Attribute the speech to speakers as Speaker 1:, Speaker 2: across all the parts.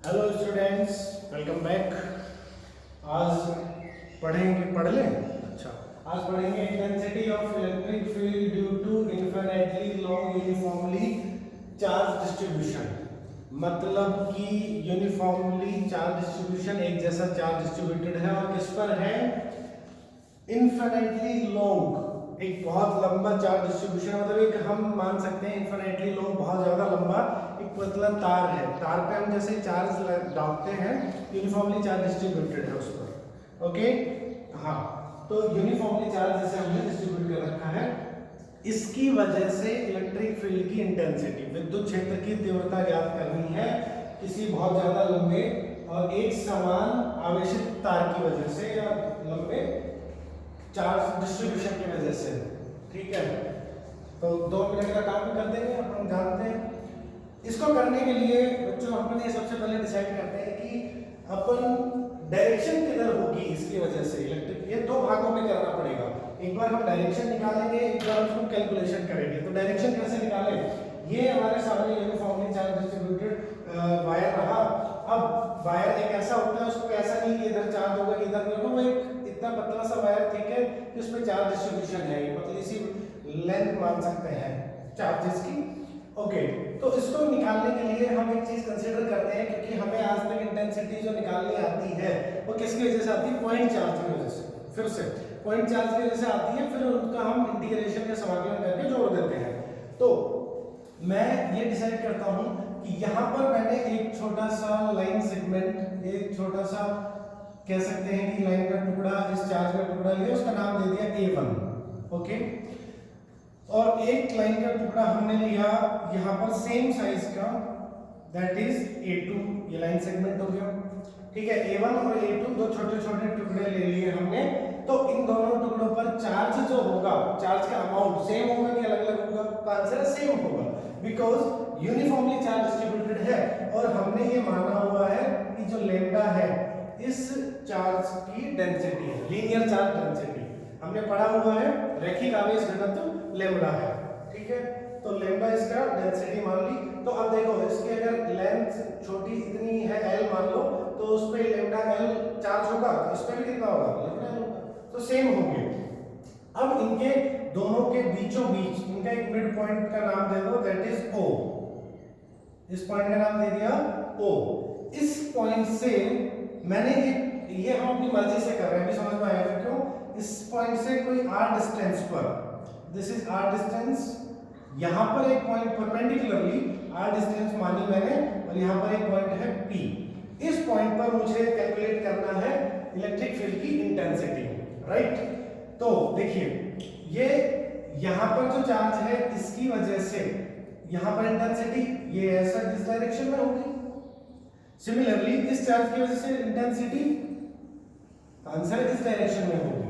Speaker 1: Hello students, welcome back. आज पढ़ लें। अच्छा, आज पढ़ेंगे intensity of electric field due to infinitely long uniformly charge distribution. मतलब कि यूनिफॉर्मली चार्ज डिस्ट्रीब्यूशन, एक जैसा चार्ज डिस्ट्रीब्यूटेड है और किस पर है? इनफिनिटली लॉन्ग, एक बहुत लंबा चार्ज डिस्ट्रीब्यूशन। मतलब एक हम मान सकते हैं इनफिनिटली लॉन्ग, बहुत ज्यादा लंबा एक पतला तार है। तार पे हम जैसे चार्ज डालते हैं, यूनिफॉर्मली चार्ज डिस्ट्रीब्यूटेड है उस पर। ओके, हाँ, तो यूनिफॉर्मली चार्ज जैसे हमने डिस्ट्रीब्यूट कर रखा है, इसकी वजह से इलेक्ट्रिक फील्ड की इंटेंसिटी, विद्युत क्षेत्र की तीव्रता ज्ञात करनी है किसी बहुत ज्यादा लंबे और एक समान आवेशित तार की वजह से या लंबे चार्ज डिस्ट्रीब्यूशन की वजह से। ठीक है, तो 2 मिनट का काम कर देंगे, हम जानते हैं। इसको करने के लिए बच्चों अपन ये सबसे पहले डिसाइड करते हैं कि अपन डायरेक्शन किधर होगी। इसकी वजह से इलेक्ट्रिक, ये 2 भागों में करना पड़ेगा। एक बार हम डायरेक्शन निकालेंगे, एक बार उसको कैलकुलेशन करेंगे। तो डायरेक्शन कैसे निकालें? ये हमारे सामने यूनिफॉर्मली चार्ज डिस्ट्रीब्यूटेड वायर रहा। अब वायर एक ऐसा होता है, उसको ऐसा नहीं कि इधर चार्ज होगा इधर नहीं होगा, वो एक इतना पतला सा वायर, ठीक है, कि उसमें चार्ज डिस्ट्रीब्यूशन है, पतली सी लेंथ मान सकते हैं चार्जेस की। ओके, तो इसको निकालने के लिए हम एक चीज कंसीडर करते हैं, क्योंकि हमें आज तक इंटेंसिटी जो निकालनी आती है वो किसकी वजह से आती है? पॉइंट चार्ज की वजह से। फिर से पॉइंट चार्ज की वजह से आती है, फिर उनका हम इंटीग्रेशन या समाकलन करके जोड़ देते हैं। तो मैं ये डिसाइड करता हूं कि यहां पर मैंने एक छोटा सा लाइन सेगमेंट, एक छोटा सा कह सकते हैं कि लाइन का टुकड़ा, इस चार्ज का टुकड़ा लिया, उसका नाम दे दिया A1। ओके, और एक लाइन का टुकड़ा हमने लिया यहां पर सेम साइज का, दैट इज A2। ये लाइन सेगमेंट हो गया, ठीक है। A1 और A2 दो छोटे छोटे टुकड़े ले लिए हमने। तो इन दोनों टुकड़ों पर चार्ज जो होगा, चार्ज का अमाउंट सेम होगा कि अलग अलग होगा? तो आंसर सेम होगा, बिकॉज यूनिफॉर्मली चार्ज डिस्ट्रीब्यूटेड है और हमने ये माना हुआ है कि जो लैम्डा है इस चार्ज की डेंसिटी है, लीनियर चार्ज डेंसिटी हमने पढ़ा हुआ है, रैखिक आवेश घनत्व लैम्डा है। ठीक है, तो लैम्डा इसका डेंसिटी मान ली। तो अब देखो, इसकी अगर लेंथ छोटी इतनी है L मान लो, तो उस पे लैम्डा L चार्ज होगा, तो इस पे भी कितना होगा? लैम्डा L होगा, तो सेम होंगे। अब इनके दोनों के बीचों बीच इनका एक मिड पॉइंट का नाम दे दो, दैट इज O। इस पॉइंट का नाम दे दिया O। इस पॉइंट से मैंने एक, ये हम अपनी मर्जी से कर रहे हैं, अभी समझ में आएगा क्यों। इस पॉइंट से कोई r डिस्टेंस पर, दिस इज r डिस्टेंस, यहां पर एक पॉइंट परपेंडिकुलरली r डिस्टेंस मानी मैंने, और यहां पर एक पॉइंट है P। इस पॉइंट पर मुझे कैलकुलेट करना है इलेक्ट्रिक फील्ड की इंटेंसिटी, राइट। तो देखिए, ये यहां पर जो चार्ज है इसकी वजह से यहां पर इंटेंसिटी ये ऐसा इस डायरेक्शन में होगी। सिमिलरली इस चार्ज की वजह से इंटेंसिटी आंसर इस डायरेक्शन में होगी।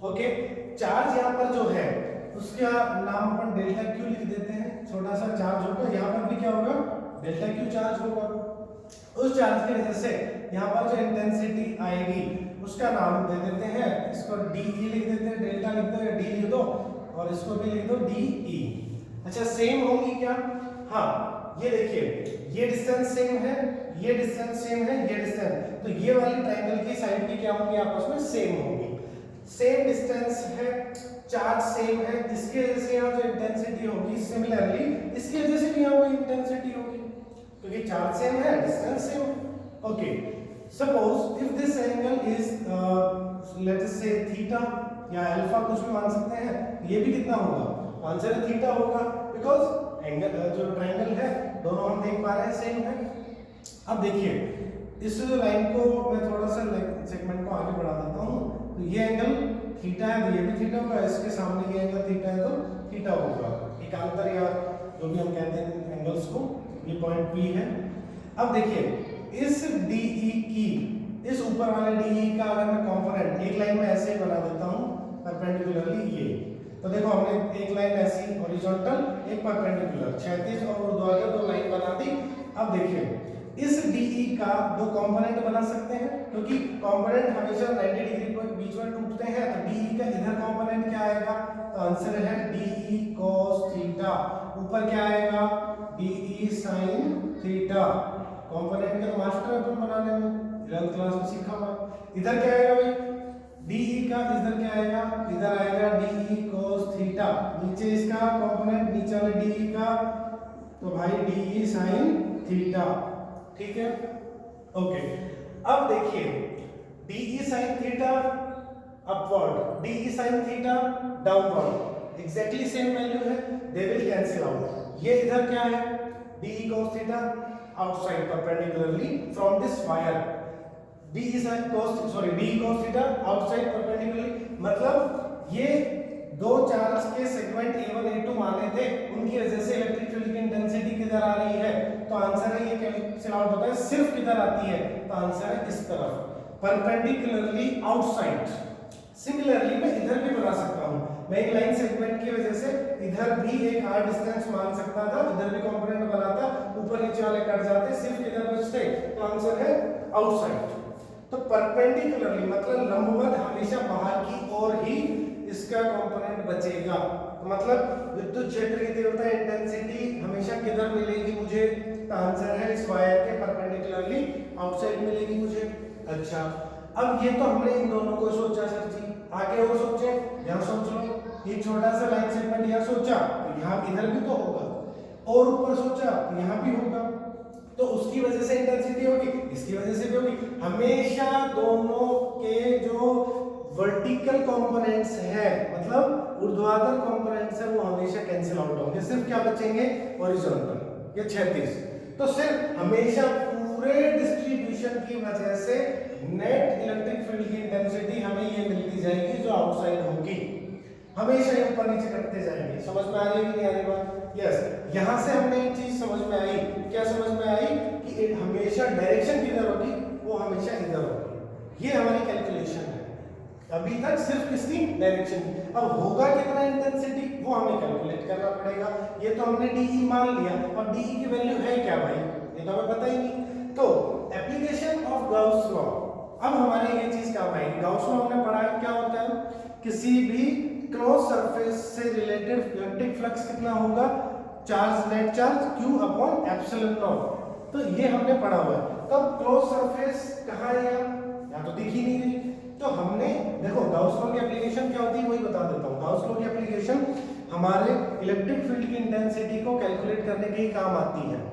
Speaker 1: ओके, चार्ज यहां पर जो है उसका नाम अपन डेल्टा क्यू लिख देते हैं। छोटा सा चार्ज होगा, यहां पर भी क्या होगा? डेल्टा क्यू चार्ज होगा। उस चार्ज की वजह से यहां पर जो इंटेंसिटी आएगी उसका नाम दे देते हैं, इसको DE लिख देते हैं, डेल्टा लिख दो या D लिख दो, और इसको भी लिख दो DE। अच्छा, सेम होगी क्या? हाँ, ये देखिए, ये डिस्टेंस सेम है, ये डिस्टेंस सेम है, ये डिस्टेंस, तो ये वाली ट्रायंगल की साइड भी क्या होंगी? आपस में सेम होंगी। सेम डिस्टेंस है, चार्ज सेम है, इसकी वजह से यहाँ जो इंटेंसिटी होगी, सिमिलरली इसकी वजह से भी यहाँ वही इंटेंसिटी होगी, क्योंकि चार्ज सेम है, डिस्टेंस सेम है। Okay, suppose if this angle is let us से थीटा या अल्फा, कुछ भी मान सकते हैं, ये भी कितना होगा? आंसर है थीटा होगा, बिकॉज एंगल जो ट्रायंगल है दोनों हम देख पा रहे हैं सेम है। अब देखिए, इस लाइन को मैं थोड़ा सा सेगमेंट को आगे बढ़ा देता हूँ। तो ये एंगल थीटा है, तो ये भी थीटा होगा, इसके सामने ये एंगल थीटा है, तो थीटा होगा। एकांतर या जो भी हम कहते हैं एंगल्स को, ये पॉइंट P है। अब देखिए, इस DE की, इस ऊपर वाले DE का अगर मैं कंपोनेंट एक लाइन में ऐसे ही बना देता हूँ परपेंडिकुलरली, ये तो देखो हमने एक लाइन ऐसी हॉरिजॉन्टल, एक परपेंडिकुलर, क्षैतिज और ऊर्ध्वाधर दो लाइन बना दी। अब देखिए, इस DE का दो कंपोनेंट बना सकते हैं, क्योंकि कंपोनेंट हमेशा 90 डिग्री के बीच में टूटते हैं। तो DE का इधर कंपोनेंट क्या आएगा? तो आंसर है DE cos थीटा। ऊपर क्या आएगा? DE sin theta. कंपोनेंट के तो मास्टर है अपन बनाने में, 11th क्लास में सीखा हुआ। इधर क्या आएगा भाई, DE का इधर क्या आएगा, इधर आएगा DE cos थीटा, नीचे इसका कंपोनेंट नीचे वाले DE का, तो भाई DE sin थीटा, ठीक है, ओके। अब देखिए DE sin theta upward, DE sin theta downward, exactly same value है, दे विल कैंसिल आउट। ये इधर क्या है, DE cos theta outside perpendicularly from this wire, DE cos theta outside perpendicularly, मतलब ये दो चार्ज के सेगमेंट A1 A2 माने थे, उनकी वजह से इलेक्ट्रिक फील्ड की इंटेंसिटी किधर आ रही है, तो आंसर है ये कैंसिल आउट होता है, सिर्फ किधर आती है, तो आंसर है इस तरफ परपेंडिकुलरली आउटसाइड। सिमिलरली मैं इधर भी बना सकता हूं, मैं एक लाइन सेगमेंट की वजह से इधर भी एक r डिस्टेंस मान सकता था, इधर भी कंपोनेंट बनाता, ऊपर नीचे वाले कट जाते, सिर्फ इधर बचते, तो आंसर है आउटसाइड। तो परपेंडिकुलरली मतलब लंबवत हमेशा बाहर की ओर ही इसका कंपोनेंट बचेगा, तो मतलब विद्युत क्षेत्र की तीव्रता इंटेंसिटी हमेशा किधर मिलेगी मुझे, तो आंसर है इस वायर के परपेंडिकुलरली आउटसाइड मिलेगी मुझे। अच्छा, अब ये तो हमने इन दोनों को सोचा सर जी, आगे और सोचे, यहाँ सोच लो, ये छोटा सा लाइन सेगमेंट यहाँ सोचा, तो यहाँ इधर भी तो होगा, और ऊपर सोचा तो यहाँ भी होगा, तो उसकी वजह से इंटेंसिटी होगी, इसकी वजह से भी होगी। हमेशा दोनों के जो वर्टिकल कंपोनेंट्स है, मतलब ऊर्ध्वाधर कंपोनेंट्स है, वो हमेशा कैंसिल आउट होंगे, सिर्फ क्या बचेंगे, हॉरिजॉन्टल या क्षैतिज। तो सिर्फ हमेशा पूरे डिस्ट्रीब्यूशन की वजह से नेट इलेक्ट्रिक फील्ड की इंटेंसिटी हमें ये मिलती जाएगी जो आउटसाइड होगी, हमेशा ये ऊपर नीचे करते जाएंगे। समझ में आ रही है कि नहीं आ रही बात? यस, यहां से हमने एक चीज समझ में आई, क्या समझ में आई कि हमेशा डायरेक्शन किधर होगी, वो हमेशा इधर होगी, ये हमारी कैलकुलेशन है। अभी तक सिर्फ किसकी, डायरेक्शन की। अब होगा कितना इंटेंसिटी, वो हमें कैलकुलेट करना पड़ेगा। ये तो हमने DE मान लिया, और DE की वैल्यू है क्या भाई, ये तो हमें पता ही नहीं। तो एप्लीकेशन ऑफ गाउस लॉ, अब हमारे ये चीज काम आएगी। गाउस लॉ हमने पढ़ा है, क्या होता है, किसी भी क्लोज सरफेस से रिलेटेड इलेक्ट्रिक फ्लक्स कितना होगा, charge net charge Q upon epsilon naught, तो ये हमने पढ़ा हुआ है। तब क्लोज सरफेस कहाँ है, यहाँ तो दिख ही नहीं रही, तो हमने देखो गाउस लॉ की एप्लीकेशन क्या होती है वही बता देता हूँ। गाउस लॉ की एप्लीकेशन हमारे इलेक्ट्रिक फील्ड की इंटेंसिटी को कैलकुलेट करने के ही काम आती है।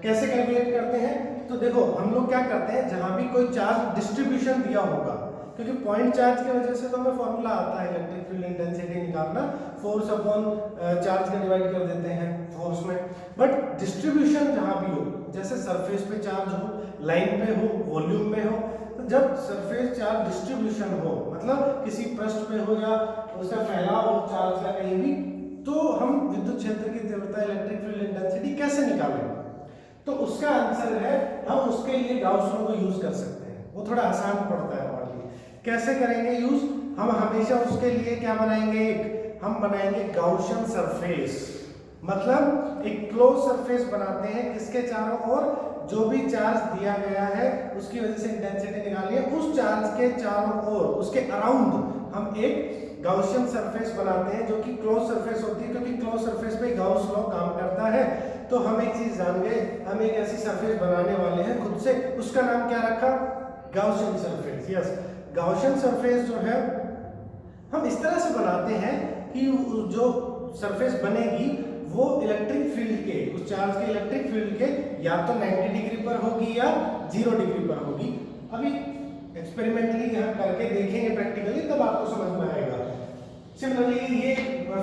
Speaker 1: कैसे कैलकुलेट करते हैं, तो देखो हम लोग क्या करते हैं, जहां भी कोई चार्ज डिस्ट्रीब्यूशन दिया होगा, क्योंकि पॉइंट चार्ज की वजह से तो हमें फॉर्मूला आता है इलेक्ट्रिक फील्ड इंटेंसिटी निकालना, फोर्स अपॉन चार्ज का डिवाइड कर देते हैं फोर्स में। बट डिस्ट्रीब्यूशन जहां भी हो, जैसे सरफेस पे चार्ज हो, लाइन पे हो, वॉल्यूम में हो, तो जब सरफेस चार्ज डिस्ट्रीब्यूशन हो, मतलब किसी पृष्ठ पे हो या उसका फैलाव हो चार्ज का कहीं भी, तो हम विद्युत क्षेत्र की तीव्रता इलेक्ट्रिक फील्ड इंटेंसिटी कैसे निकालें, तो उसका आंसर है हम उसके लिए गाउस लॉ को यूज कर सकते हैं। वो थोड़ा आसान पड़ता है हमारे लिए। कैसे करेंगे यूज, हम हमेशा उसके लिए क्या बनाएंगे, हम बनाएंगे गाउसियन सरफेस, मतलब एक क्लोज सरफेस बनाते हैं, इसके चारों ओर जो भी चार्ज दिया गया है उसकी वजह से इंटेंसिटी निकालनी है, उस चार्ज के चारों ओर उसके अराउंड हम एक गाउसियन सरफेस बनाते हैं जो कि क्लोज सरफेस होती है, क्योंकि क्लोज सरफेस पे गाउस लॉ काम करता है। तो हम एक चीज जान गए, हम एक ऐसी सरफेस बनाने वाले हैं खुद से, उसका नाम क्या रखा, Gaussian surface. Yes, Gaussian surface जो है हम इस तरह से बनाते हैं कि जो सरफेस बनेगी वो इलेक्ट्रिक फील्ड के, उस चार्ज के इलेक्ट्रिक फील्ड के या तो 90 डिग्री पर होगी या 0 डिग्री पर होगी। अभी एक्सपेरिमेंटली यहाँ करके देखेंगे प्रैक्टिकली, तब आपको समझ में आएगा। सिमिलरली ये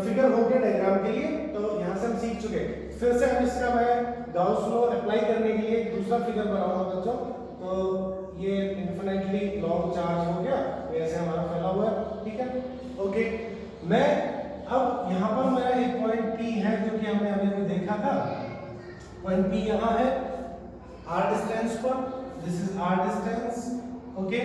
Speaker 1: फिगर हो गया डायग्राम के लिए, तो यहाँ से हम सीख चुके। फिर से हम इसका मैं गाउस लॉ अप्लाई करने के लिए एक दूसरा फिगर बनाऊंगा बच्चों। तो ये इन्फिनिटली लॉन्ग चार्ज हो गया, ऐसे हमारा फैला हुआ है, ठीक है, ओके। मैं अब यहाँ पर मेरा एक पॉइंट P है जो कि हमने अभी देखा था, पॉइंट P यहाँ है r डिस्टेंस पर, this is r distance, okay.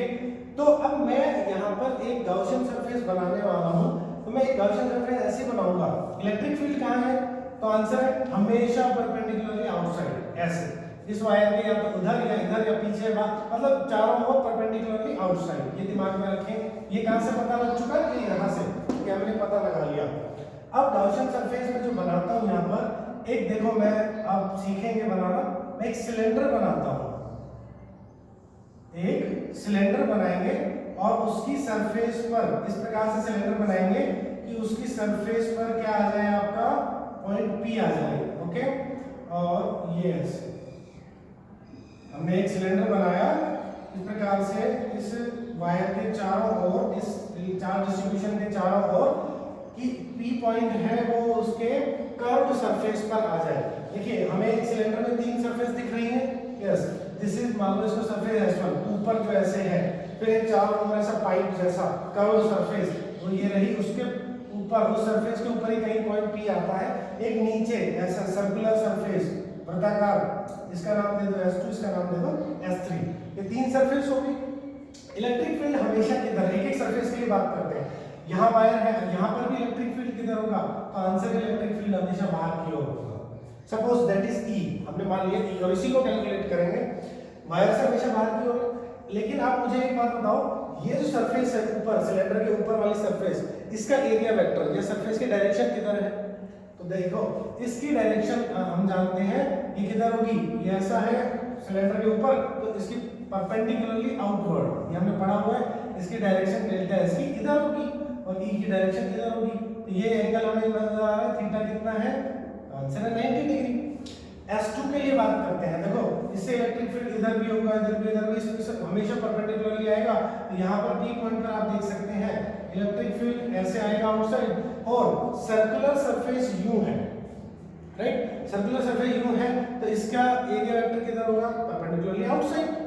Speaker 1: तो अब मैं यहाँ पर एक गाउसियन सरफेस बनाने वाला हूँ, तो मैं एक गाउसियन सरफेस ऐसे बनाऊंगा, इलेक्ट्रिक फील्ड कहाँ है, तो आंसर है हमेशा परपेंडिकुलरली आउटसाइड, ऐसे इस वायर के या तो उधर या इधर या पीछे, मतलब चारों ओर परपेंडिकुलरली आउटसाइड, ये दिमाग में रखें। ये कहां से पता लग चुका है, कि यहां से, कि हमने पता लगा लिया। अब गाउसियन सरफेस में जो बनाता हूं यहाँ पर एक देखो, मैं अब सीखेंगे बनाना, एक सिलेंडर बनाता हूं, एक सिलेंडर बनाएंगे और उसकी सरफेस पर इस प्रकार से सिलेंडर बनाएंगे कि उसकी सरफेस पर क्या आ जाए, आपका पॉइंट P आ जाए। ओके, और ये ऐसे हमने एक सिलेंडर बनाया इस प्रकार से, इस वायर के चारों ओर, इस चार्ज डिस्ट्रीब्यूशन के चारों ओर कि P पॉइंट है वो उसके कर्व्ड सरफेस पर आ जाए। देखिए हमें एक सिलेंडर में 3 सरफेस दिख रही है। यस, दिस इज, मान लो इसको सरफेस S1 ऊपर जो ऐसे है, फिर एक चारों ओर ऐसा पाइप जैसा कर्व्ड सरफेस, वो ये रही, उसके ऊपर उस सरफेस के ऊपर ही कहीं पॉइंट P आता है। एक नीचे ऐसा सर्कुलर सरफेस वृत्ताकार, इसका नाम दे दो S2, इसका नाम दे दो S3। ये 3 सरफेस होगी। इलेक्ट्रिक फील्ड हमेशा किधर, एक एक सरफेस की बात करते हैं। यहाँ वायर है, यहाँ पर भी इलेक्ट्रिक फील्ड किधर होगा, तो आंसर इलेक्ट्रिक फील्ड हमेशा बाहर की ओर होगा। सपोज दैट इज E, हमने मान लिया E और इसी को कैलकुलेट करेंगे। वायर से हमेशा बाहर की ओर, लेकिन आप मुझे एक बात बताओ, ये जो सरफेस है ऊपर, सिलेंडर के ऊपर वाली सरफेस, इसका एरिया वेक्टर, ये सरफेस की डायरेक्शन किधर है, तो देखो इसकी डायरेक्शन हम जानते हैं, ये किधर होगी, ये ऐसा है सिलेंडर के ऊपर, तो इसकी परपेंडिकुलरली आउटवर्ड, ये हमने पढ़ा हुआ है, इसकी डायरेक्शन डेल्टा S की इधर होगी और E की डायरेक्शन इधर होगी। तो ये एंगल हमें नजर आ रहा है, थीटा कितना है, आंसर है 90 डिग्री। S2 के लिए बात करते हैं, देखो इससे इलेक्ट्रिक फील्ड इधर भी होगा, इधर भी, इधर भी, इसमें हमेशा परपेंडिकुलरली आएगा। तो यहाँ पर P पॉइंट पर आप देख सकते हैं इलेक्ट्रिक फील्ड ऐसे आएगा आउटसाइड, और सर्कुलर सरफेस U है, राइट, सर्कुलर सरफेस U है, तो इसका एरिया वेक्टर किधर होगा, परपेंडिकुलरली आउटसाइड।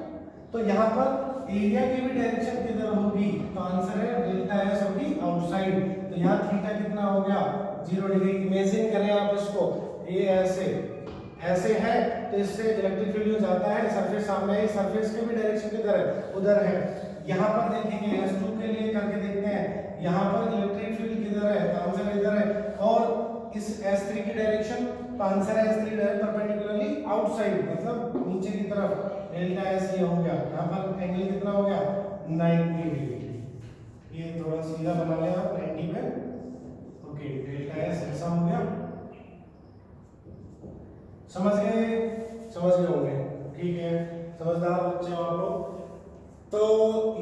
Speaker 1: तो यहाँ पर एरिया की भी डायरेक्शन किधर होगी, तो आंसर है डेल्टा S होगी आउटसाइड। तो यहाँ थीटा कितना हो गया, 0 डिग्री। इमेजिन करें आप इसको, ये ऐसे ऐसे है, तो इससे इलेक्ट्रिक फील्ड जो जाता है सरफेस सामने है, सरफेस की भी डायरेक्शन किधर है, उधर है। यहाँ पर देखेंगे S2 के लिए करके देखते हैं, यहाँ पर इलेक्ट्रिक फील्ड किधर है, तो आंसर इधर है, और इस S3 की डायरेक्शन, तो आंसर है S3 परपेंडिकुलरली आउटसाइड, मतलब नीचे की तरफ, डेल्टा S ये हो गया। यहाँ पर एंगल कितना हो गया, 90 डिग्री। ये थोड़ा सीधा बना लिया आप 90 पे। ओके, डेल्टा S ऐसा हो गया, समझ गए होंगे, ठीक है, समझदार बच्चे हो आप लोग। तो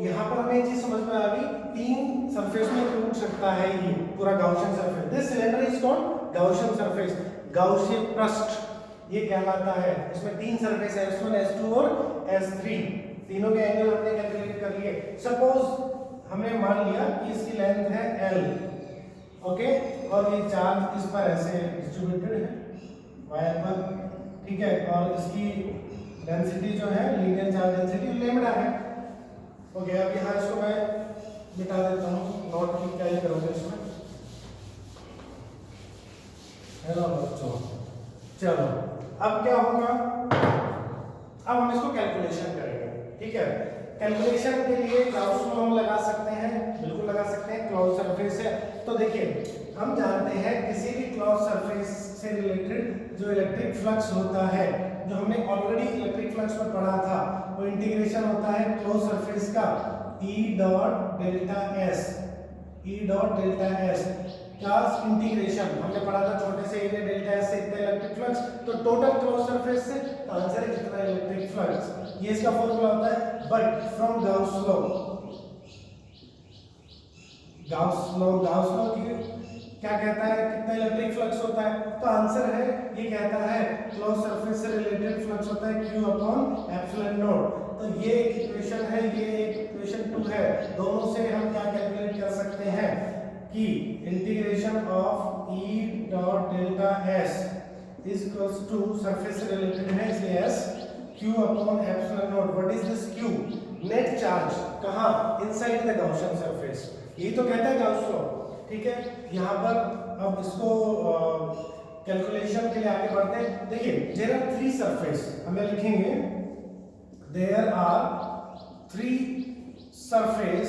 Speaker 1: यहाँ पर हमें एक चीज समझ में आ गई, 3 सरफेस में टूट सकता है ये पूरा Gaussian surface. This cylinder is called Gaussian surface, Gaussian पृष्ठ ये कहलाता है। इसमें 3 सरफेस है, S1, S2 और S3, तीनों के एंगल हमने कैलकुलेट कर लिए। सपोज हमने मान लिया कि इसकी लेंथ है L, ओके, और ये चार्ज इस पर ऐसे डिस्ट्रीब्यूटेड है वायर पर, ठीक है, और इसकी डेंसिटी जो है, लीनियर चार्ज डेंसिटी लैम्डा है। ओके, अब यहाँ इसको मैं मिटा देता हूँ, नोट की क्या ही करोगे इसमें, है ना बच्चों। चलो अब क्या होगा, अब हम इसको कैलकुलेशन करेंगे, ठीक है। कैलकुलेशन के लिए गॉस लॉ हम लगा सकते हैं, बिल्कुल लगा सकते हैं, क्लोज सरफेस है। तो देखिए हम जानते हैं किसी भी क्लोज सरफेस से रिलेटेड जो इलेक्ट्रिक फ्लक्स होता है, जो हमने ऑलरेडी इलेक्ट्रिक फ्लक्स में पढ़ा था, वो इंटीग्रेशन होता है क्लोज सरफेस का E dot delta S, E dot delta S क्या इंटीग्रेशन हमने पढ़ा था, छोटे से एरिया डेल्टा S से इतना इलेक्ट्रिक फ्लक्स, तो टोटल क्लोज सरफेस से, तो आंसर है कितना इलेक्ट्रिक फ्लक्स, ये इसका फॉर्मूला होता है। बट फ्रॉम गाउस लॉ की क्या कहता है, कितना इलेक्ट्रिक फ्लक्स होता है, तो आंसर है ये कहता है क्लोज सरफेस से रिलेटेड फ्लक्स होता है Q अपॉन एप्सिलॉन नॉट। तो ये एक इक्वेशन है, ये एक इक्वेशन 2 है, दोनों से हम क्या कैलकुलेट कर सकते हैं कि integration of E dot delta S is equals to surface से रिलेटेड है इसलिए S Q upon epsilon naught. What is this Q, net charge, कहां, इनसाइड द गाउसियन सरफेस, यही तो कहता है गाउस लॉ, ठीक है। यहाँ पर अब इसको कैलकुलेशन के लिए आगे बढ़ते हैं। देखिए देयर आर 3 सरफेस, हमें लिखेंगे there are 3 surface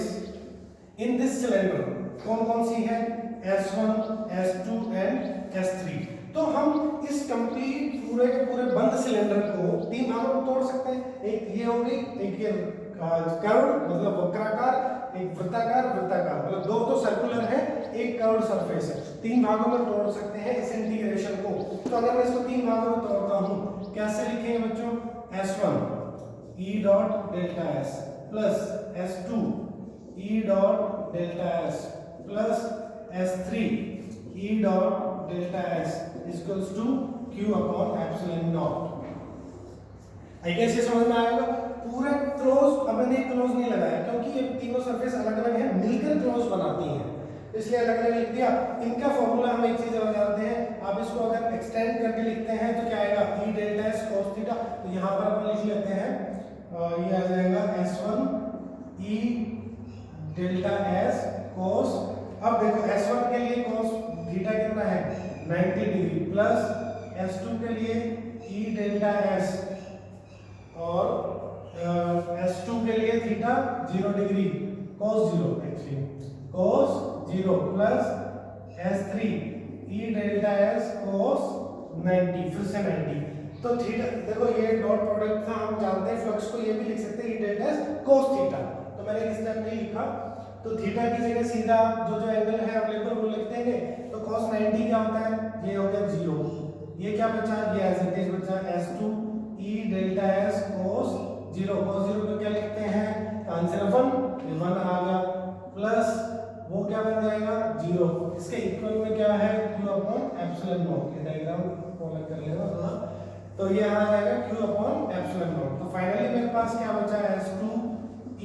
Speaker 1: in this cylinder, कौन कौन सी है, S1, S2 एंड S3। तो हम इस कंप्लीट पूरे के पूरे बंद सिलेंडर को 3 भागों में तोड़ सकते हैं, एक ये हो गई, एक ये कर्व्ड मतलब वक्राकार, एक वृत्ताकार, मतलब 2 तो सर्कुलर है, एक कर्व्ड सरफेस है, 3 भागों में तोड़ सकते हैं इस इंटीग्रेशन को। तो अगर मैं इसको 3 भागों में तोड़ता हूं, कैसे लिखेंगे बच्चों, S1 E dot delta S plus S2 E dot delta S plus S3 E dot delta S equals to Q upon epsilon naught. I guess ये समझ में आएगा। पूरे क्लोज, अब मैंने क्लोज नहीं लगाया क्योंकि ये तीनों सरफेस अलग अलग हैं, मिलकर क्लोज बनाती हैं, इसलिए अलग अलग लिख दिया। इनका फॉर्मूला हम एक चीज और जानते हैं, आप इसको अगर एक्सटेंड करके लिखते हैं तो क्या आएगा, E delta S cos theta. तो यहाँ पर अपन लिख लेते हैं ये आ जाएगा S1 E delta S cos। अब देखो S1 के लिए cos थीटा कितना है 90 डिग्री प्लस S2 के लिए E डेल्टा S और S2 के लिए theta 0 degree cos 0 actually cos 0 plus S3 E delta S cos 90 फिर से 90। तो थीटा देखो ये डॉट प्रोडक्ट था, हम जानते हैं फ्लक्स को ये भी लिख सकते हैं E delta S cos theta, तो मैंने इस टाइप नहीं लिखा। तो थीटा की जगह सीधा जो एंगल है अवेलेबल वो लिख देंगे। तो cos 90 क्या होता है, ये हो गया 0, ये क्या बचा, ये एज इट इज बचा S2 E delta S cos 0। cos 0 को क्या लिखते हैं, आंसर 1, ये 1 आ गया प्लस वो क्या बन जाएगा 0, इसके इक्वल में क्या है Q अपॉन एप्सिलॉन नॉट। ये डायग्राम फॉलो कर लेना थोड़ा, तो ये आ जाएगा Q अपॉन एप्सिलॉन नॉट। तो फाइनली मेरे पास क्या बचा है S2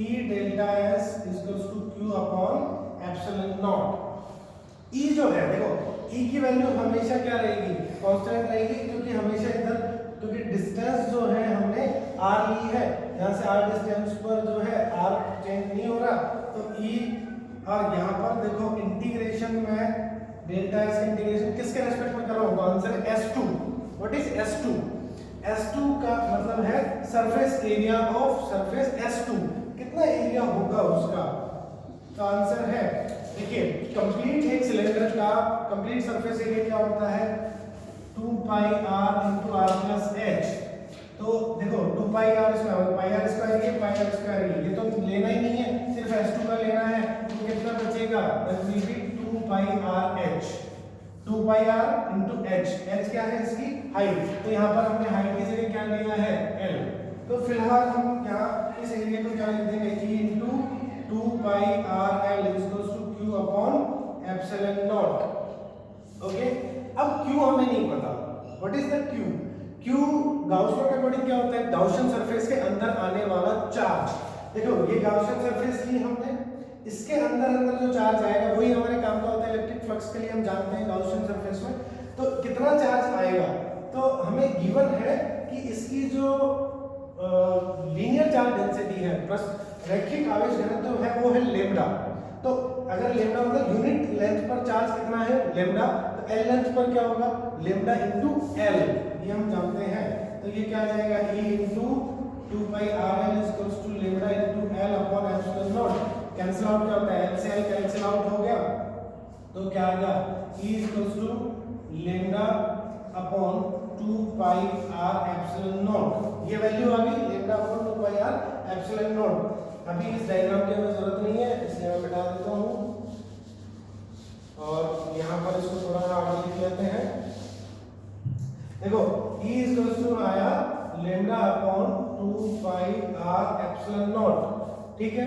Speaker 1: E delta S equals to Q upon epsilon naught. E जो है देखो E की वैल्यू हमेशा क्या रहेगी, कांस्टेंट रहेगी, क्योंकि हमेशा इधर क्योंकि डिस्टेंस जो है हमने r ली है, यहाँ से r डिस्टेंस पर जो है r चेंज नहीं हो रहा, तो E और यहाँ पर देखो इंटीग्रेशन में डेल्टा S इंटीग्रेशन किसके रेस्पेक्ट में कर रहा हूँ, तो answer S2। What is S2? S2 का मतलब है surface area of surface S2, कितना एरिया होगा उसका, तो आंसर है देखिए कंप्लीट एक सिलेंडर का कंप्लीट सरफेस एरिया क्या होता है 2 pi r into r plus h। तो देखो 2 पाई r स्क्वायर, पाई r स्क्वायर ये पाई r स्क्वायर ये तो लेना ही नहीं है, सिर्फ s2 का लेना है, तो कितना बचेगा, that will be 2 pi r h, 2 pi r into h, h क्या है इसकी हाइट, तो यहाँ पर हमने हाइट की जगह क्या लिया है l। तो फिलहाल हम यहाँ इस एरिया को क्या लिख देंगे E into 2 pi r l equals to Q upon epsilon naught. Okay, अब Q हमें नहीं पता, what is the Q? Q Gauss law के अकॉर्डिंग क्या होता है, गाउसियन सरफेस के अंदर आने वाला चार्ज। देखो ये गाउसियन सरफेस ली हमने, इसके अंदर अंदर जो चार्ज आएगा वही हमारे काम का होता है इलेक्ट्रिक फ्लक्स के लिए, हम जानते हैं गाउसियन सरफेस में तो कितना चार्ज आएगा, तो हमें गिवन है कि इसकी जो लीनियर चार्ज डेंसिटी है प्लस रैखिक आवेश घनत्व है वो है लेम्डा। तो अगर लेम्डा मतलब यूनिट लेंथ पर चार्ज कितना है लेम्डा, तो एल लेंथ पर क्या होगा लेम्डा इनटू एल, ये हम जानते हैं। तो ये क्या आ जाएगा E into 2 pi r l equals to lambda into l upon epsilon naught. Cancel out क्या होता है, l से l कैंसिल आउट हो गया, तो क्या आ गया E equals to lambda upon 2 pi r epsilon naught. ये वैल्यू आ गई lambda upon 2 pi r epsilon naught. अभी इस डायग्राम की हमें जरूरत नहीं है, इसलिए मैं मिटा देता हूँ और यहाँ पर इसको थोड़ा सा आगे लिख लेते हैं। देखो E इक्वल्स टू आया lambda upon 2 pi r epsilon naught, ठीक है।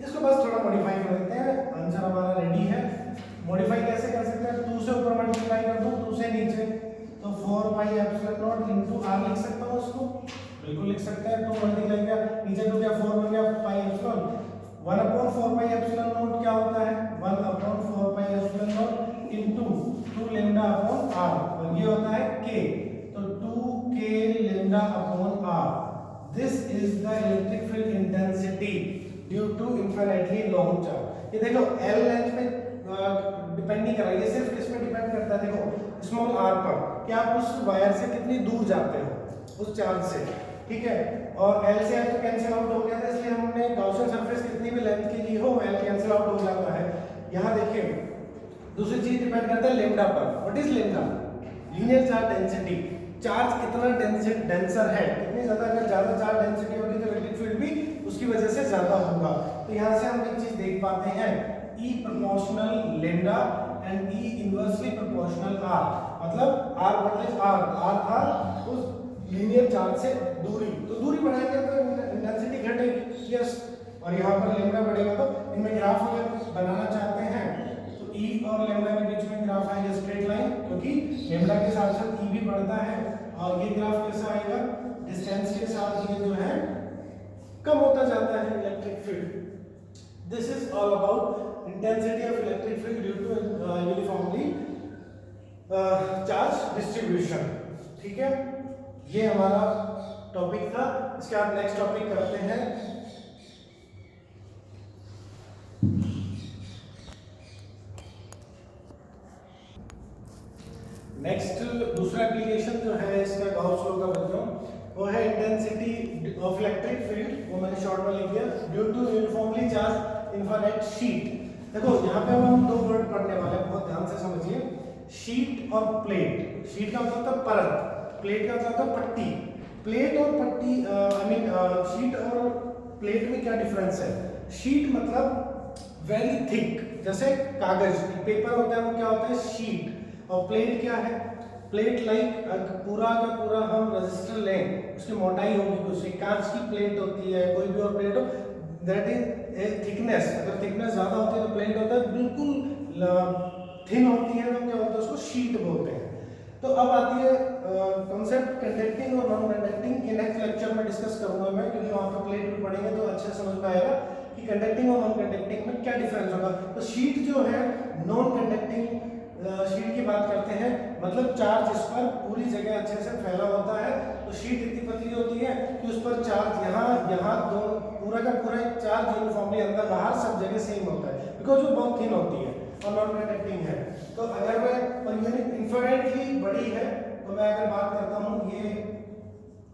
Speaker 1: इसको बस थोड़ा मॉडिफाई कर देते हैं, आंसर हमारा रेडी है। मॉडिफाई कैसे कर सकते हैं, 2 से ऊपर मल्टीप्लाई कर दो 2 से नीचे, तो 4 pi epsilon naught into r लिख सकता हूँ उसको, बिल्कुल लिख सकते हैं। 2 मल्टीप्लाई किया नीचे 2 क्या 4 बन गया pi epsilon, 1 upon 4 pi epsilon naught क्या होता है 1 upon 4 pi epsilon naught into 2 lambda upon r, और ये होता है k, तो 2k lambda upon r। This is the electric field intensity due to infinitely long charge. ये देखो l लेंथ पे डिपेंड नहीं कर रहा, ये सिर्फ किस पे डिपेंड करता है, देखो स्मॉल r पर, कि आप उस वायर से कितनी दूर जाते हो उस चार्ज से, ठीक है। और L से L तो कैंसिल आउट हो गया था, इसलिए हमने गाउसियन सरफेस कितनी भी लेंथ की ली हो L कैंसिल आउट हो जाता है। यहाँ देखिए दूसरी चीज डिपेंड करता है लेम्डा पर। What is lambda? Linear charge density, charge कितना डेंसर है, कितनी ज्यादा, अगर ज्यादा चार्ज डेंसिटी होगी तो इलेक्ट्रिक फील्ड भी उसकी वजह से ज्यादा होगा। तो यहाँ से हम एक चीज देख पाते हैं E proportional lambda and E inversely proportional R, मतलब R वर्सेस R था उस लीनियर चार्ज से दूरी, तो दूरी बढ़ाएंगे तो इंटेंसिटी घटेगी, यस। और यहाँ पर लेमडा बढ़ेगा तो इनमें ग्राफ अगर बनाना चाहते हैं तो ई और लेमडा के बीच में ग्राफ आएगा स्ट्रेट लाइन, क्योंकि लेमडा के साथ साथ ई भी बढ़ता है। और ये ग्राफ कैसा आएगा, डिस्टेंस के साथ ये जो है कम होता जाता है electric field. This is all about intensity of electric field due to uniformly charge distribution. ठीक है, ये हमारा टॉपिक था। इसके बाद नेक्स्ट टॉपिक करते हैं नेक्स्ट। दूसरा एप्लीकेशन जो है इसका गाउस लॉ का बच्चों, वो है इंटेंसिटी ऑफ इलेक्ट्रिक फील्ड, वो मैंने शॉर्ट में लिख दिया, due to uniformly charge infrared sheet. देखो यहाँ पे हम दो वर्ड पढ़ने वाले हैं, बहुत ध्यान से समझिए। शीट और प्लेट। शीट का मतलब था परत, प्लेट का मतलब था पट्टी। प्लेट और पट्टी आई मीन शीट और प्लेट में क्या डिफरेंस है। शीट मतलब वेरी थिक, जैसे कागज पेपर होता है वो क्या होता है, शीट। और प्लेट क्या है, प्लेट लाइक पूरा का पूरा हम रजिस्टर लें, उसकी मोटाई होगी कुछ, कांच की प्लेट होती है, कोई भी और प्लेट हो, दैट इज थिकनेस। अगर थिकनेस ज्यादा होती है तो प्लेट होता है बिल्कुल थिन होती है तो क्या होता है, उसको शीट बोलते हैं। तो अब आती है कॉन्सेप्ट कंडक्टिंग और नॉन कंडक्टिंग। ये नेक्स्ट लेक्चर में डिस्कस करूंगा मैं, क्योंकि वहां पर प्लेट भी पढ़ेंगे तो अच्छे समझ में आएगा कि कंडक्टिंग और नॉन कंडक्टिंग में क्या डिफरेंस होगा। तो शीट जो है नॉन कंडक्टिंग शीट की बात करते हैं, मतलब चार्ज इस पर पूरी जगह अच्छे से फैला होता है। तो शीट इतनी पतली होती है कि उस पर चार्ज यहाँ दो पूरा का पूरा चार्ज यूनिफॉर्मली अंदर बाहर सब जगह सेम होता है, बिकॉज वो बहुत थिन होती है और नॉन कंडक्टिंग है। तो अगर मैं और यूनिट इंफ्रारेडली बड़ी है तो मैं अगर बात करता हूँ, ये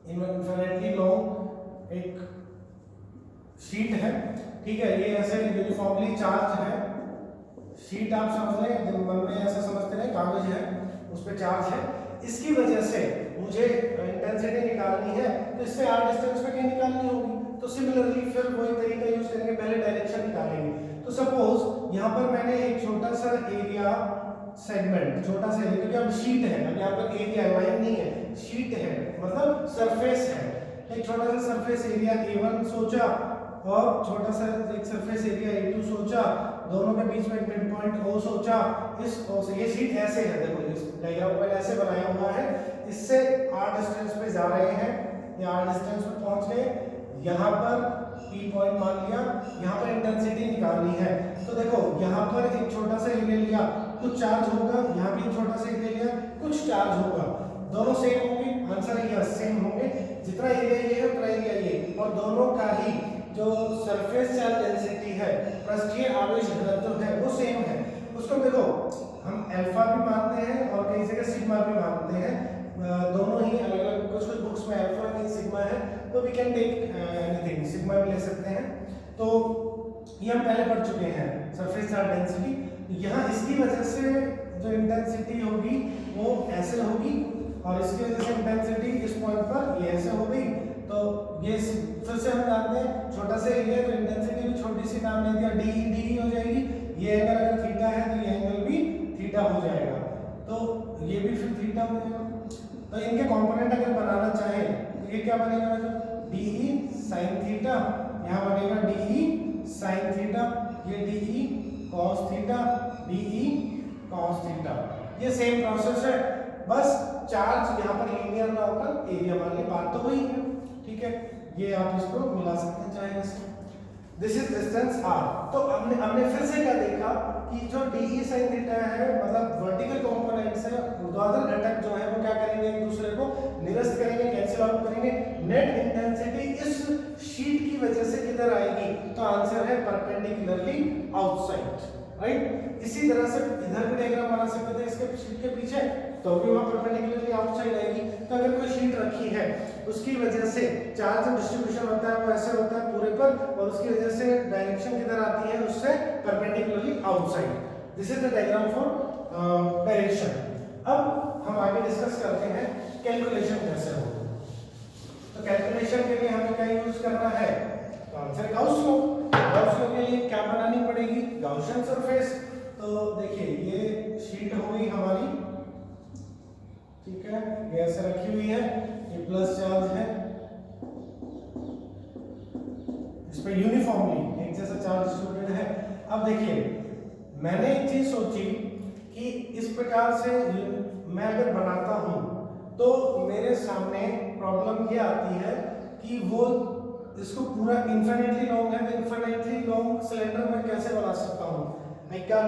Speaker 1: इंफ्रारेडली लॉन्ग एक शीट है, ठीक है, ये ऐसे यूनिफॉर्मली चार्ज है। शीट आप समझ लें, जब मन में ऐसा समझते रहे, कागज है उस पर चार्ज है। इसकी वजह से मुझे इंटेंसिटी निकालनी है तो इससे आर डिस्टेंस पे क्या निकालनी होगी। तो सिमिलरली फिर वही तरीका यूज करेंगे, पहले डायरेक्शन निकालेंगे। तो सपोज यहाँ पर मैंने एक छोटा सा एरिया सेगमेंट, छोटा सा एरिया, क्योंकि अब शीट है, अब यहाँ पर एरिया लाइन नहीं है, शीट है मतलब सरफेस है। एक छोटा सा सरफेस एरिया A1 सोचा और छोटा सा एक सरफेस एरिया A2 सोचा, दोनों के बीच में एक मिड पॉइंट O सोचा। इस O से ये शीट ऐसे है, देखो इस डायग्राम में ऐसे बनाया हुआ है, इससे r डिस्टेंस पे जा रहे हैं, ये r डिस्टेंस पे पहुंच गए, यहाँ पर P पॉइंट मान लिया, यहाँ पर इंटेंसिटी निकालनी है। तो देखो यहाँ पर एक छोटा सा एरिया लिया, कुछ चार्ज होगा, यहाँ भी एक छोटा सा एरिया लिया, कुछ चार्ज होगा, दोनों सेम होंगे, आंसर है सेम होंगे। जितना एरिया ये है उतना एरिया ये, और दोनों का ही जो सरफेस चार्ज डेंसिटी है, पृष्ठीय आवेश घनत्व है, वो सेम है। उसको देखो हम अल्फा भी मानते हैं और कई जगह सिग्मा भी मानते हैं, दोनों ही अलग अलग, कुछ कुछ बुक्स में अल्फा नहीं सिग्मा है, तो we can take anything, sigma भी ले सकते हैं। तो ये हम पहले पढ़ चुके हैं सरफेस चार्ज डेंसिटी। यहाँ इसकी वजह से जो इंटेंसिटी होगी वो ऐसे होगी, और इसकी वजह से इंटेंसिटी इस पॉइंट पर ये ऐसे हो गई। तो ये फिर से हम जानते हैं छोटा सा एरिया तो इंटेंसिटी भी छोटी सी, नाम ले दिया डी हो जाएगी। ये एंगल अगर थीटा है तो ये एंगल भी थीटा हो जाएगा, तो ये भी फिर थीटा हो जाएगा। तो इनके कंपोनेंट अगर बनाना चाहें तो ये क्या बनेगा, डी साइन थीटा, यहाँ बनेगा डी साइन थीटा, ये D cos theta, D cos theta. ये सेम प्रोसेस है, बस चार्ज यहाँ पर लीनियर ना होकर एरिया वाली बात तो वही है, ठीक है। ये आप इसको मिला सकते हैं चाहे इससे। This is distance r। तो हमने फिर से क्या देखा कि जो डी साइन थीटा है, मतलब वर्टिकल कंपोनेंट्स है, ऊर्ध्वाधर घटक जो है वो क्या करेंगे, एक दूसरे को निरस्त करेंगे, कैंसिल आउट करेंगे। नेट इंटेंसिटी इस शीट की वजह से किधर आएगी, तो आंसर है परपेंडिकुलरली आउटसाइड, राइट। इसी तरह से इधर भी डायग्राम बना सकते थे इसके शीट के पीछे, तो भी वहां परपेंडिकुलरली आउटसाइड आएगी। तो अगर कोई शीट रखी है उसकी वजह से चार्ज डिस्ट्रीब्यूशन होता है वो ऐसे होता है पूरे पर, और उसकी वजह से डायरेक्शन किधर आती है, उससे perpendicularly outside. This is the diagram for direction. अब हम आगे डिस्कस करते हैं कैलकुलेशन कैसे हो। तो कैलकुलेशन के लिए हमें क्या यूज करना है, तो answer Gauss law. Gauss law के लिए क्या बनानी पड़ेगी, गाउसियन सरफेस। तो देखिए ये शीट हो गई हमारी, ठीक है, ये ऐसे रखी हुई है, ये प्लस चार्ज है, इस पे यूनिफॉर्मली एक जैसा चार्ज डिस्ट्रीब्यूटेड है। अब देखिए मैंने एक चीज सोची कि इस प्रकार से मैं अगर बनाता हूं तो मेरे सामने प्रॉब्लम ये आती है कि वो इसको पूरा इन्फिनिटली लॉन्ग है, तो इन्फिनिटली लॉन्ग सिलेंडर मैं कैसे बना सकता हूं, आई कैन।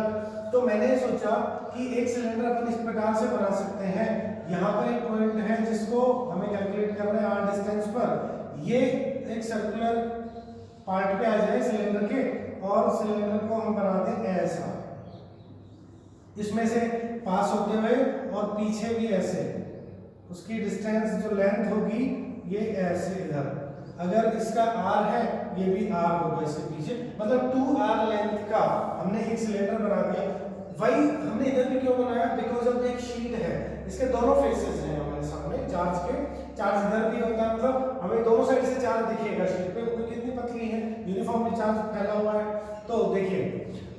Speaker 1: तो मैंने सोचा कि एक सिलेंडर अपन इस प्रकार से बना सकते हैं, यहाँ पर एक पॉइंट है जिसको हमें कैलकुलेट करना है r डिस्टेंस पर, ये एक सर्कुलर पार्ट पे आ जाए सिलेंडर के और सिलेंडर को हम बना दें ऐसा, इसमें से पास होते हुए और पीछे भी ऐसे, उसकी डिस्टेंस जो लेंथ होगी ये ऐसे इधर, अगर इसका r है ये भी r होगा इसके पीछे, मतलब 2r लेंथ का हमने एक सिलेंडर बना दिया। वही हमने इधर भी क्यों बनाया, बिकॉज ऑफ एक शीट है, इसके दोनों फेसेस हैं हमारे सामने चार्ज के, चार्ज इधर भी होता है, मतलब हमें दोनों साइड से चार्ज दिखेगा शीट पे, वो कितनी पतली है, यूनिफॉर्मली चार्ज फैला हुआ है। तो देखिए,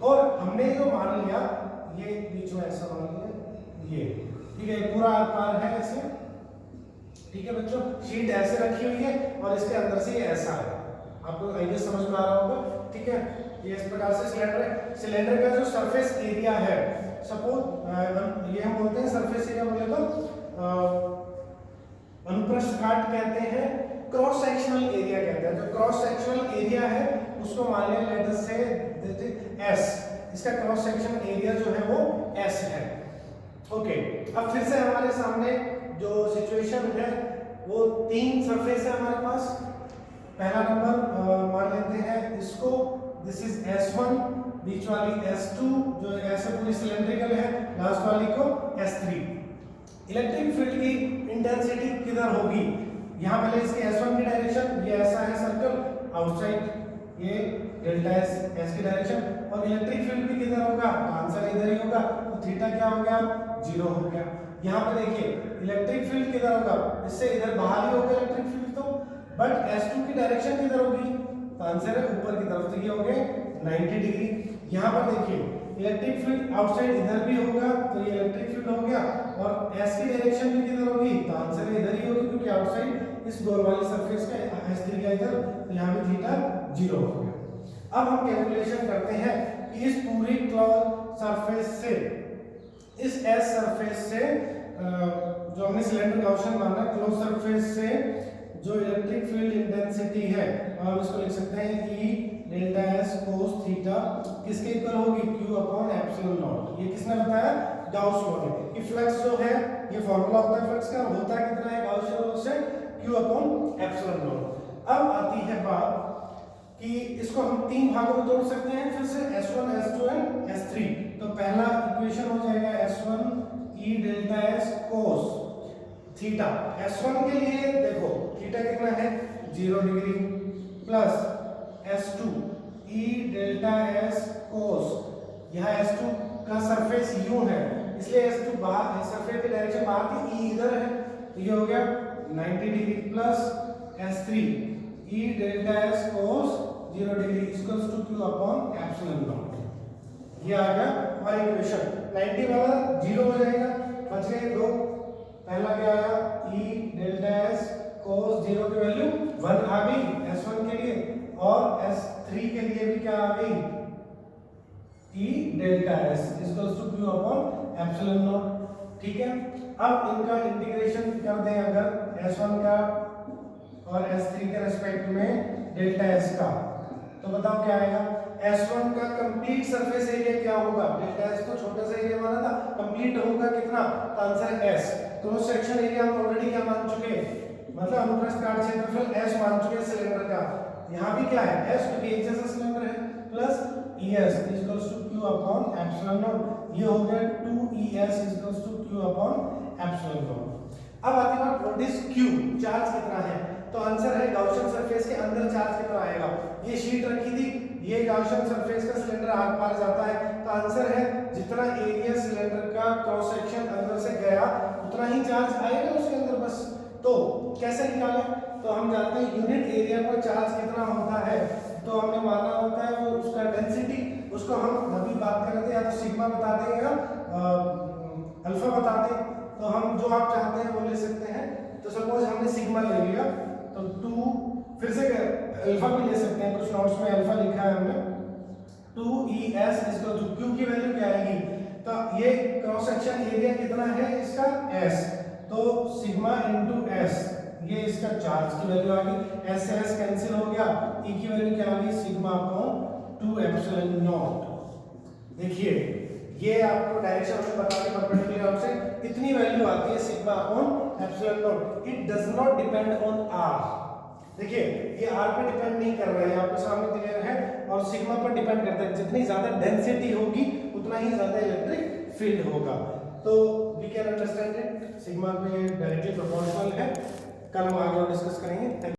Speaker 1: और हमने जो मान लिया ये बीच में ऐसा मान लिया, ये ठीक है, पूरा आर पार है ऐसे, ठीक है बच्चों, शीट ऐसे रखी हुई है और इसके अंदर से ये ऐसा है, आपको आइडिया समझ में आ रहा होगा, ठीक है। ये इस प्रकार से सिलेंडर है, सिलेंडर का जो सरफेस एरिया है, सपोज ये हम बोलते हैं सरफेस एरिया, बोले तो अनुप्रस्थ काट कहते हैं, क्रॉस सेक्शनल एरिया कहते हैं, जो क्रॉस सेक्शनल एरिया है उसको मान लिया लेट अस से S, इसका क्रॉस सेक्शन एरिया जो है वो S है। ओके, अब फिर से हमारे सामने जो सिचुएशन है वो तीन सरफेस है हमारे पास। पहला नंबर मान लेते हैं इसको, दिस इज S1, बीच वाली S2 जो ऐसे पूरी सिलेंड्रिकल है, लास्ट वाली को S3। इलेक्ट्रिक फील्ड की इंटेंसिटी किधर होगी, यहाँ पहले इसके S1 की डायरेक्शन, ये ऐसा है सर्कल आउटसाइड, ये डेल्टा S की डायरेक्शन, और इलेक्ट्रिक फील्ड भी किधर होगा, आंसर इधर ही होगा, तो थीटा क्या हो गया, 0 हो गया। यहाँ पे देखिए इलेक्ट्रिक फील्ड किधर होगा, इससे इधर बाहर ही होगा इलेक्ट्रिक फील्ड, तो बट S2 की डायरेक्शन किधर होगी, तो आंसर है ऊपर की तरफ, तो ये हो गए 90 डिग्री। यहाँ पर देखिए इलेक्ट्रिक फील्ड आउटसाइड इधर भी होगा, तो ये इलेक्ट्रिक फील्ड हो गया, और S की डायरेक्शन भी किधर होगी, तो आंसर इधर ही होगी, क्योंकि आउटसाइड इस गोल वाली सरफेस का S3 का इधर, तो यहाँ पे थीटा 0 हो गया। अब हम कैलकुलेशन करते हैं कि इस पूरी क्लोज सरफेस से, इस S सरफेस से जो हमने सिलेंडर गॉसियन माना, क्लोज सरफेस से जो इलेक्ट्रिक फील्ड इंटेंसिटी है, हम इसको लिख सकते हैं E delta S cos theta किसके इक्वल होगी, Q अपॉन एप्सिलॉन नॉट। ये किसने बताया, गाउस लॉ ने, कि फ्लक्स जो है ये फार्मूला होता है फ्लक्स का, होता कितना है गाउसियन लॉ से, Q अपॉन एप्सिलॉन नॉट। अब आती है बात कि इसको हम तीन भागों में तोड़ सकते हैं फिर से, S1, S2 एंड S3। तो पहला इक्वेशन हो जाएगा S1 E delta S cos theta. S1 के लिए देखो थीटा कितना है, 0 degree, plus S2 E delta S cos, यहाँ S2 का सरफेस U है, इसलिए S2 बाहर, सरफेस की डायरेक्शन बाहर थी, E इधर है, तो ये हो गया 90 degree, plus S3 E delta S cos 0 degree equals to Q upon epsilon naught. ये आ गया हमारा इक्वेशन, 90 वाला 0 हो जाएगा, बच गए दो, पहला क्या आया E डेल्टा S cos 0 की वैल्यू 1 आ गई S1 के लिए, और S3 के लिए भी क्या आ गई, E delta S equals to Q upon epsilon naught. ठीक है, अब इनका इंटीग्रेशन कर दें अगर S1 का और S3 के रेस्पेक्ट में डेल्टा S का, तो बताओ क्या आएगा, S1 का कंप्लीट सरफेस एरिया क्या होगा, डेल्टा S को छोटा सा एरिया माना था, कंप्लीट होगा कितना, तो आंसर है S। क्रॉस सेक्शन एरिया हम ऑलरेडी क्या मान चुके हैं, मतलब अनुप्रस्थ काट क्षेत्रफल S मान चुके हैं सिलेंडर का, यहाँ भी क्या है S, क्योंकि एक जैसा सिलेंडर है, plus ES equals to Q upon epsilon naught. ये हो गया 2ES equals to Q upon epsilon naught. अब आती बात व्हाट इज Q, चार्ज कितना है, तो आंसर है गॉसियन सरफेस के अंदर चार्ज कितना आएगा, ये शीट रखी थी, ये गॉसियन सरफेस का सिलेंडर आर पार जाता है, तो आंसर है जितना एरिया सिलेंडर का क्रॉस सेक्शन अंदर से गया उतना ही चार्ज आएगा उसके अंदर बस। तो कैसे निकालें, तो हम जानते हैं यूनिट एरिया पर चार्ज कितना होता है, तो हमने माना होता है वो उसका डेंसिटी, उसको हम अभी बात कर रहे थे, या तो सिग्मा बता दें या अल्फा बता दें, तो हम जो आप चाहते हैं वो ले सकते हैं। तो सपोज हमने सिग्मा ले लिया तो 2, फिर से अल्फा भी ले सकते हैं, कुछ नोट्स में अल्फा लिखा है हमने, 2ES इक्वल टू क्यू की वैल्यू क्या आएगी, तो ये क्रॉस सेक्शन एरिया कितना है इसका S, तो सिग्मा इनटू S, ये इसका चार्ज की वैल्यू आ गई, S से S कैंसिल हो गया, E की वैल्यू क्या आ गई सिग्मा अपॉन 2 एप्सिलॉन नॉट। देखिए ये आपको डायरेक्शन में बता के परपेंडिकुलर से इतनी वैल्यू आती है sigma upon epsilon not. It does not depend on R। देखिए ये R पे डिपेंड नहीं कर रहा है, आपके सामने क्लियर है, और सिग्मा पर डिपेंड करता है, जितनी ज्यादा डेंसिटी होगी उतना ही ज्यादा इलेक्ट्रिक फील्ड होगा। तो we can understand it, sigma पे डायरेक्टली प्रोपोर्शनल है। कल हम आगे और डिस्कस करेंगे।